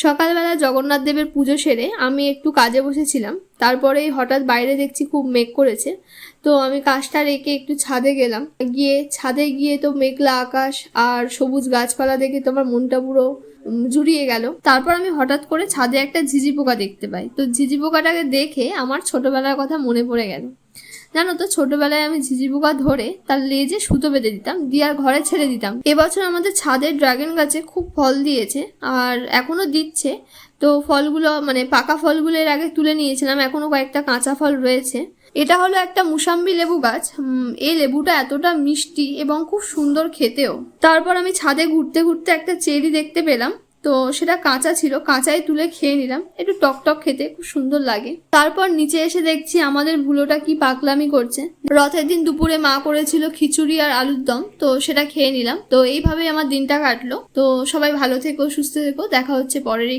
সকালবেলা জগন্নাথ দেবের পুজো সেরে আমি একটু কাজে বসেছিলাম, তারপরেই হঠাৎ বাইরে দেখছি খুব মেঘ করেছে। তো আমি কাজটা রেখে একটু ছাদে গেলাম। ছাদে গিয়ে তো মেঘলা আকাশ আর সবুজ গাছপালা দেখে তো আমার মনটা পুরো জুড়িয়ে গেল। তারপর আমি হঠাৎ করে ছাদে একটা ঝিঝি পোকা দেখতে পাই। তো ঝিঝি পোকাটাকে দেখে আমার ছোটবেলার কথা মনে পড়ে গেল। জানো তো, ছোটবেলায় আমি ঝিঝি পোকা ধরে তার লেজে সুতো বেঁধে দিতাম, দিয়ে আর ঘরে ছেড়ে দিতাম। এবছর আমাদের ছাদের ড্রাগন গাছে খুব ফল দিয়েছে আর এখনো দিচ্ছে। তো ফলগুলো মানে পাকা ফলগুলো এর আগে তুলে নিয়েছিলাম, এখনো কয়েকটা কাঁচা ফল রয়েছে। এটা হলো একটা মুসাম্বি লেবু গাছ। এই লেবুটা এতটা মিষ্টি এবং খুব সুন্দর খেতেও। তারপর আমি ছাদে ঘুরতে ঘুরতে একটা চেরি দেখতে পেলাম। তো সেটা কাঁচা ছিল, কাঁচাই তুলে খেয়ে নিলাম, একটু টক টক খেতে খুব সুন্দর লাগে। তারপর নিচে এসে দেখছি আমাদের ভুলোটা কি পাগলামি করছে। রথের দিন দুপুরে মা করেছিল খিচুড়ি আর আলুর দম, তো সেটা খেয়ে নিলাম। তো এইভাবেই আমার দিনটা কাটলো। তো সবাই ভালো থেকো, সুস্থ থেকো, দেখা হচ্ছে পরের